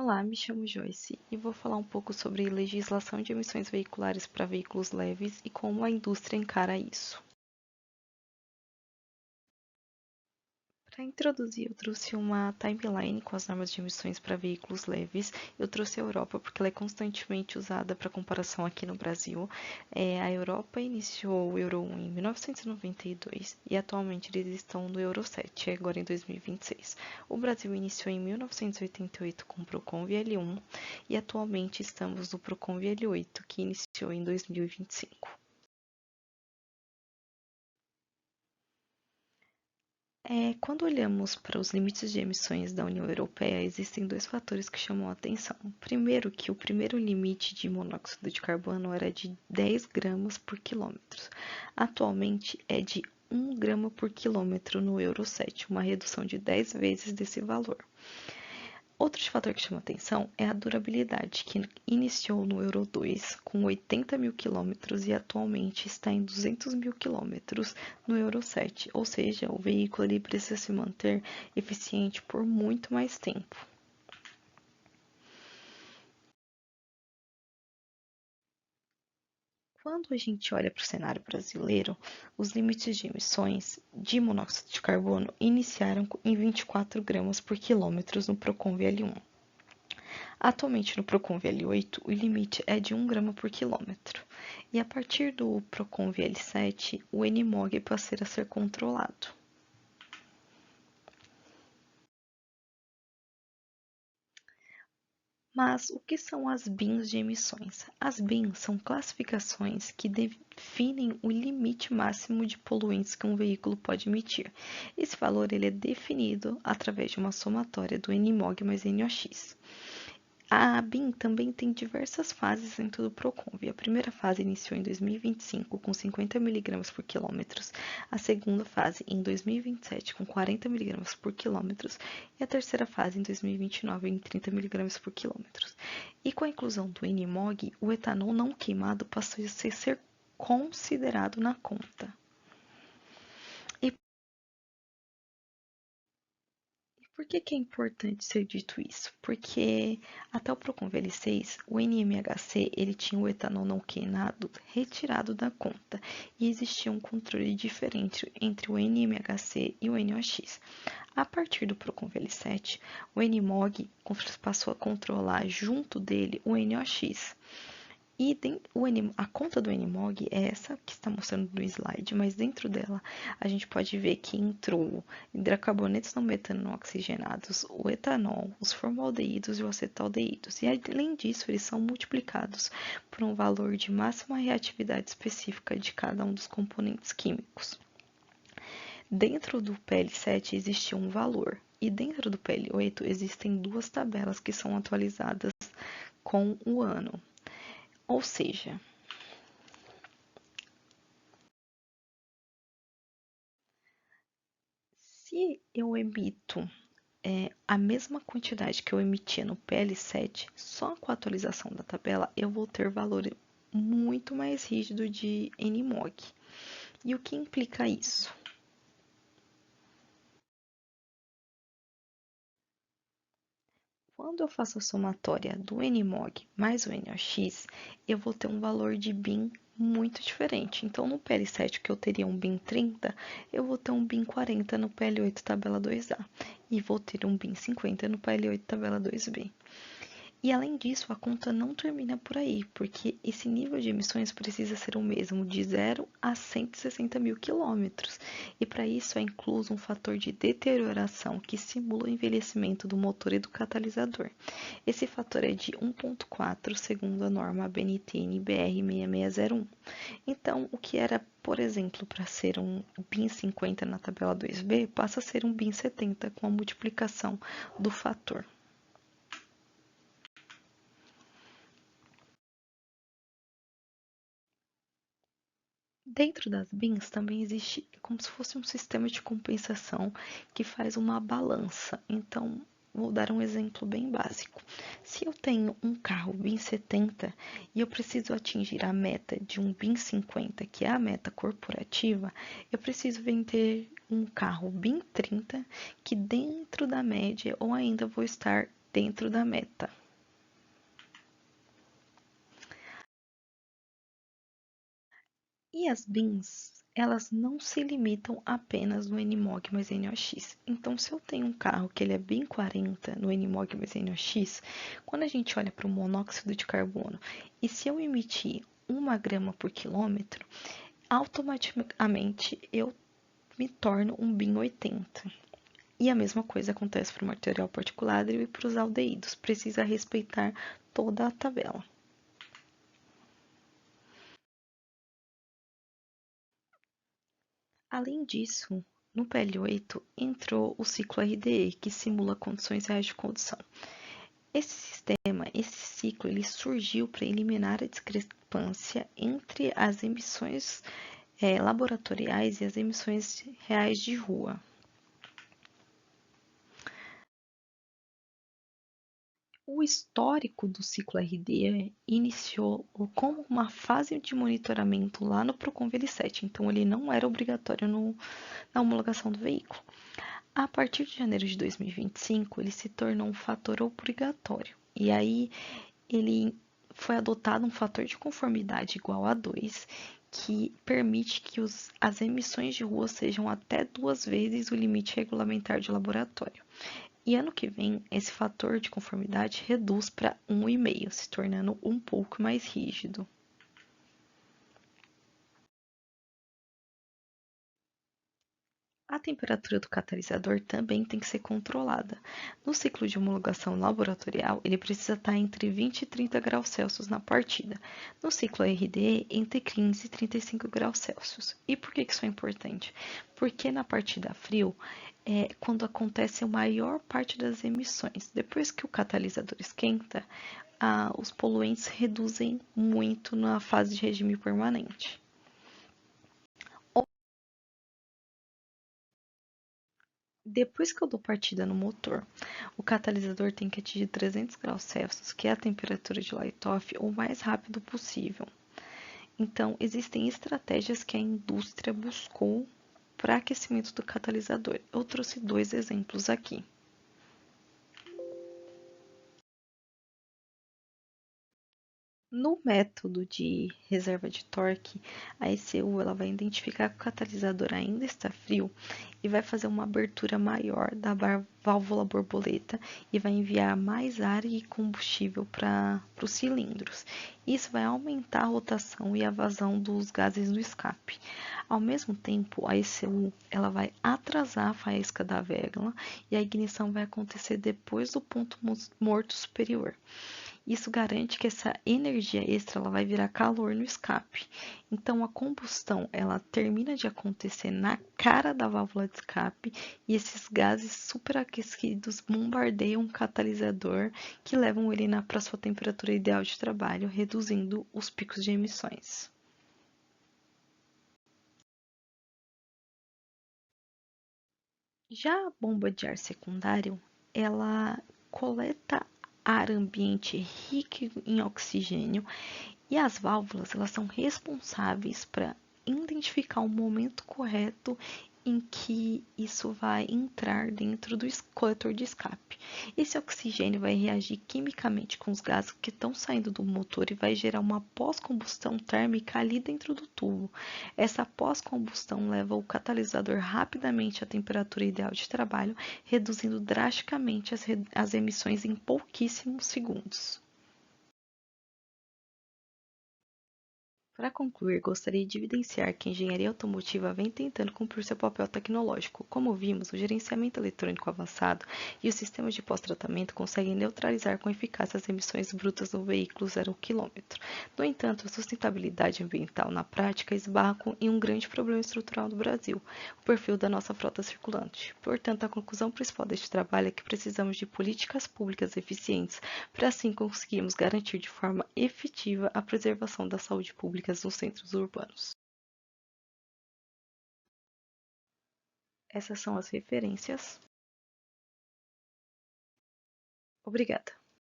Olá, me chamo Joyce e vou falar um pouco sobre legislação de emissões veiculares para veículos leves e como a indústria encara isso. Para introduzir, eu trouxe uma timeline com as normas de emissões para veículos leves. Eu trouxe a Europa porque ela é constantemente usada para comparação aqui no Brasil. A Europa iniciou o Euro 1 em 1992 e atualmente eles estão no Euro 7, agora em 2026. O Brasil iniciou em 1988 com o Proconv L1 e atualmente estamos no Proconv L8, que iniciou em 2025. Quando olhamos para os limites de emissões da União Europeia, existem dois fatores que chamam a atenção. Primeiro, que o primeiro limite de monóxido de carbono era de 10 gramas por quilômetro. Atualmente é de 1 grama por quilômetro no Euro 7, uma redução de 10 vezes desse valor. Outro fator que chama atenção é a durabilidade, que iniciou no Euro 2 com 80 mil quilômetros e atualmente está em 200 mil quilômetros no Euro 7, ou seja, o veículo ele precisa se manter eficiente por muito mais tempo. Quando a gente olha para o cenário brasileiro, os limites de emissões de monóxido de carbono iniciaram em 24 gramas por quilômetro no Proconv L1. Atualmente no Proconv L8, o limite é de 1 grama por quilômetro. E a partir do Proconv L7, o NMOG passa a ser controlado. Mas o que são as bins de emissões? As bins são classificações que definem o limite máximo de poluentes que um veículo pode emitir. Esse valor ele é definido através de uma somatória do NMOG mais NOx. A BIM também tem diversas fases dentro do Proconv. A primeira fase iniciou em 2025 com 50 mg por quilômetro, a segunda fase em 2027 com 40 mg por quilômetro e a terceira fase em 2029 em 30 mg por quilômetro. E com a inclusão do NMOG, o etanol não queimado passou a ser considerado na conta. Por que é importante ser dito isso? Porque até o Proconv L6, o NMHC ele tinha o etanol não queimado retirado da conta e existia um controle diferente entre o NMHC e o NOx. A partir do Proconv L7, o NMOG passou a controlar junto dele o NOx. E a conta do NMOG é essa que está mostrando no slide, mas dentro dela a gente pode ver que entrou hidracarbonetos não metano oxigenados, o etanol, os formaldeídos e os acetaldeídos. E além disso, eles são multiplicados por um valor de máxima reatividade específica de cada um dos componentes químicos. Dentro do PL7 existe um valor, e dentro do PL8 existem duas tabelas que são atualizadas com o ano. Ou seja, se eu emito a mesma quantidade que eu emitia no PL7, só com a atualização da tabela eu vou ter valor muito mais rígido de NMOG. E o que implica isso? Quando eu faço a somatória do NMOG mais o NOx, eu vou ter um valor de BIM muito diferente. Então, no PL7, que eu teria um BIM 30, eu vou ter um BIM 40 no PL8 tabela 2A. E vou ter um BIM 50 no PL8 tabela 2B. E além disso, a conta não termina por aí, porque esse nível de emissões precisa ser o mesmo de 0 a 160 mil quilômetros. E para isso é incluso um fator de deterioração que simula o envelhecimento do motor e do catalisador. Esse fator é de 1,4 segundo a norma BNT BR 6601. Então, o que era, por exemplo, para ser um BIM 50 na tabela 2B, passa a ser um BIM 70 com a multiplicação do fator. Dentro das BIMs também existe como se fosse um sistema de compensação que faz uma balança. Então, vou dar um exemplo bem básico. Se eu tenho um carro BIM 70 e eu preciso atingir a meta de um BIM 50, que é a meta corporativa, eu preciso vender um carro BIM 30 que dentro da média ou ainda vou estar dentro da meta. E as BIMs, elas não se limitam apenas no NMOG mais NOx. Então, se eu tenho um carro que ele é BIM 40 no NMOG mais NOx, quando a gente olha para o monóxido de carbono, e se eu emitir 1 grama por quilômetro, automaticamente eu me torno um BIM 80. E a mesma coisa acontece para o material particulado e para os aldeídos. Precisa respeitar toda a tabela. Além disso, no PL8 entrou o ciclo RDE, que simula condições reais de condução. Esse ciclo, ele surgiu para eliminar a discrepância entre as emissões laboratoriais e as emissões reais de rua. O histórico do ciclo RD iniciou como uma fase de monitoramento lá no Procon VL7, então ele não era obrigatório na homologação do veículo. A partir de janeiro de 2025, ele se tornou um fator obrigatório, e aí ele foi adotado um fator de conformidade igual a 2, que permite que as emissões de rua sejam até 2 vezes o limite regulamentar de laboratório. E ano que vem, esse fator de conformidade reduz para 1,5, se tornando um pouco mais rígido. A temperatura do catalisador também tem que ser controlada. No ciclo de homologação laboratorial, ele precisa estar entre 20 e 30 graus Celsius na partida. No ciclo RDE, entre 15 e 35 graus Celsius. E por que isso é importante? Porque na partida frio, é quando acontece a maior parte das emissões. Depois que o catalisador esquenta, os poluentes reduzem muito na fase de regime permanente. Depois que eu dou partida no motor, o catalisador tem que atingir 300 graus Celsius, que é a temperatura de light-off, o mais rápido possível. Então, existem estratégias que a indústria buscou para aquecimento do catalisador. Eu trouxe 2 exemplos aqui. No método de reserva de torque, a ECU ela vai identificar que o catalisador ainda está frio e vai fazer uma abertura maior da válvula borboleta e vai enviar mais ar e combustível para os cilindros. Isso vai aumentar a rotação e a vazão dos gases no escape. Ao mesmo tempo, a ECU ela vai atrasar a faísca da vela e a ignição vai acontecer depois do ponto morto superior. Isso garante que essa energia extra ela vai virar calor no escape. Então a combustão ela termina de acontecer na cara da válvula de escape e esses gases superaquecidos bombardeiam o catalisador que levam ele para sua temperatura ideal de trabalho, reduzindo os picos de emissões. Já a bomba de ar secundário, ela coleta ar ambiente rico em oxigênio e as válvulas elas são responsáveis para identificar o momento correto em que isso vai entrar dentro do coletor de escape. Esse oxigênio vai reagir quimicamente com os gases que estão saindo do motor e vai gerar uma pós-combustão térmica ali dentro do tubo. Essa pós-combustão leva o catalisador rapidamente à temperatura ideal de trabalho, reduzindo drasticamente as emissões em pouquíssimos segundos. Para concluir, gostaria de evidenciar que a engenharia automotiva vem tentando cumprir seu papel tecnológico. Como vimos, o gerenciamento eletrônico avançado e os sistemas de pós-tratamento conseguem neutralizar com eficácia as emissões brutas do veículo 0 km. No entanto, a sustentabilidade ambiental na prática esbarra em um grande problema estrutural do Brasil, o perfil da nossa frota circulante. Portanto, a conclusão principal deste trabalho é que precisamos de políticas públicas eficientes para assim conseguirmos garantir de forma efetiva a preservação da saúde pública nos centros urbanos. Essas são as referências. Obrigada.